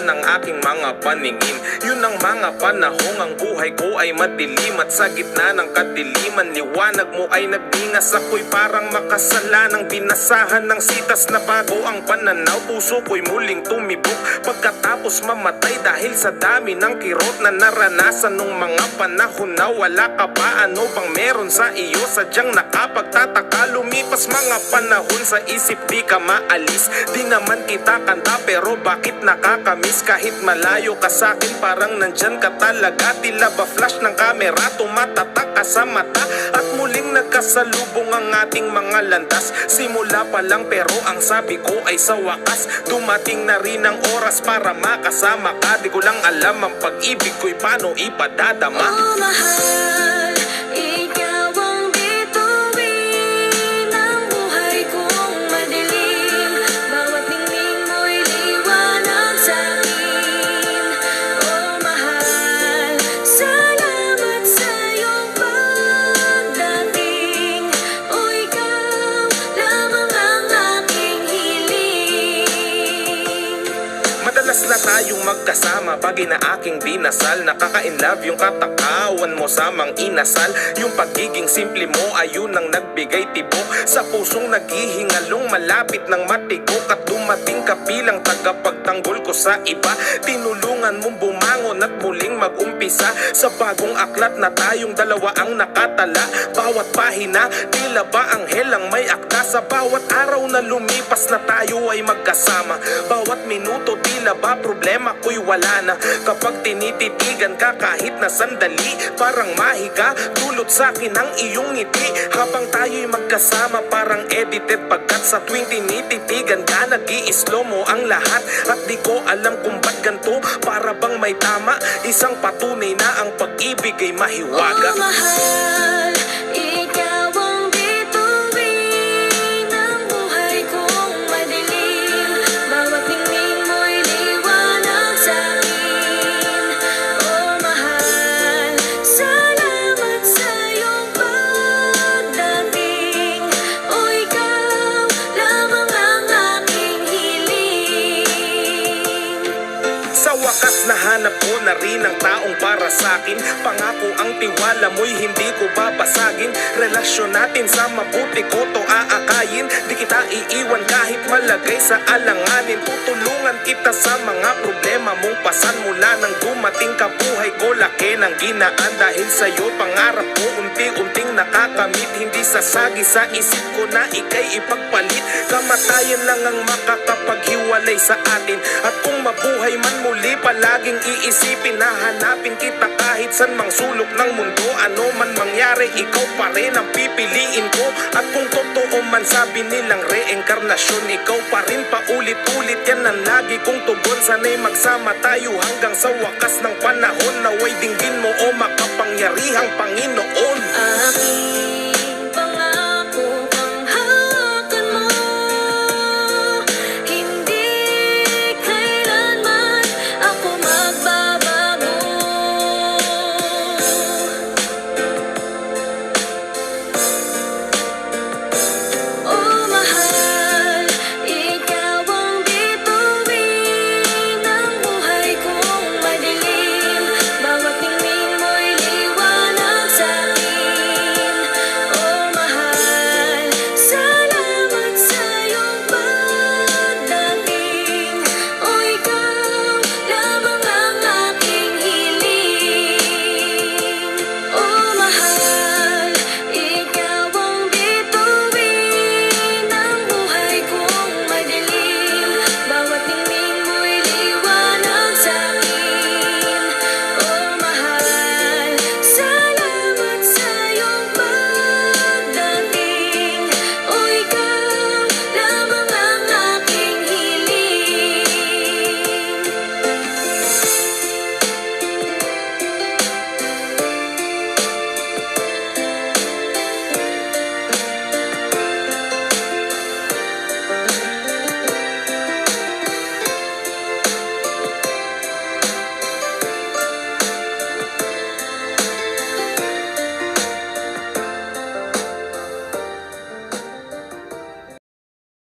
ng aking mga paningin. Yun ang mga panahong ang buhay ko ay madilim, at sa gitna ng kadiliman liwanag mo ay nagdingas. Ako'y parang makasala ng binasahan ng sitas na bago ang pananaw. Puso ko'y muling tumibok pagkatapos mamatay dahil sa dami ng kirot na naranasan nung mga panahon na wala ka pa. Ano bang meron sa iyo? Sadyang nakapagtataka. Lumipas mga panahon sa isip di ka maalis. Di naman kita kanta pero bakit nakakamiss? Kahit malayo ka sa'kin parang nandyan ka talaga. Tila ba flash ng kamera tumatatak ka sa mata. At muling nagkasalubong ang ating mga landas. Simula pa lang pero ang sabi ko ay sa wakas dumating na rin ang oras para makasama ka. Di ko lang alam ang pag-ibig ko'y paano ipadadama. Oh mahal, ikaw ang bituin ng buhay kong madilim. Bawat ningning mo'y liwanag sa'kin. Oh mahal, salamat sa iyong pagdating. Oh ikaw lamang ang aking hiling. Madalas na tayong magkasama, bagay na aking dinasal. Nakaka-inlove yung katakawan mo sa mang inasal. Yung pagiging simple mo ayun ang nagbigay tibok sa pusong naghihingalong malapit ng matigok. At dumating ka bilang tagapagtanggol ko sa iba. Tinulungan mong bumangon at muling mag-umpisa sa bagong aklat na tayong dalawa ang nakatala. Bawat pahina tila ba anghel ang may akda. Sa bawat araw na lumipas na tayo ay magkasama. Bawat minuto tila ba problema ko'y wala na. Kapag tinititigan ka kahit na sandali, parang mahiga dulot sa'kin ang iyong ngiti. Habang tayo'y magkasama parang edited, pagkat sa tuwing tinititigan ka nag-i-slow mo ang lahat. At di ko alam kung ba't ganito, para bang may tama. Isang patunay na ang pag-ibig ay mahiwaga. Oh mahal, ikaw ang bituin ng buhay kong madilim. Bawat ningning mo'y liwanag sa'kin. Oh mahal, salamat sa iyong pagdating. Oh ikaw lamang ang aking hiling. Sa wakas nahanap ko na rin ang taong para sa'kin. Pangako ang tiwala mo'y hindi ko babasagin. Relasyon natin sa mabuti ko to aakayin. Di kita iiwan kahit malagay sa alanganin. Tutulungan kita sa mga problema mong pasan. Mula nang dumating ka buhay ko laki ng ginaan. Dahil sa'yo pangarap ko unti-unting nakakamit. Hindi sasagi sa isip ko na ika'y ipagpalit. Kamatayan lang ang makakapaghiwalay sa atin. At kung mabuhay man muli palaging iisipin na hanapin kita kahit san mang sulok ng mundo. Ano man mangyari ikaw pa rin ang pipiliin ko. At kung totoo man sabi nilang reinkarnasyon, ikaw pa rin paulit-ulit yan ang lagi kong tugon. Sana'y magsama tayo hanggang sa wakas ng panahon. Naway dinggin mo o makapangyarihang Panginoon.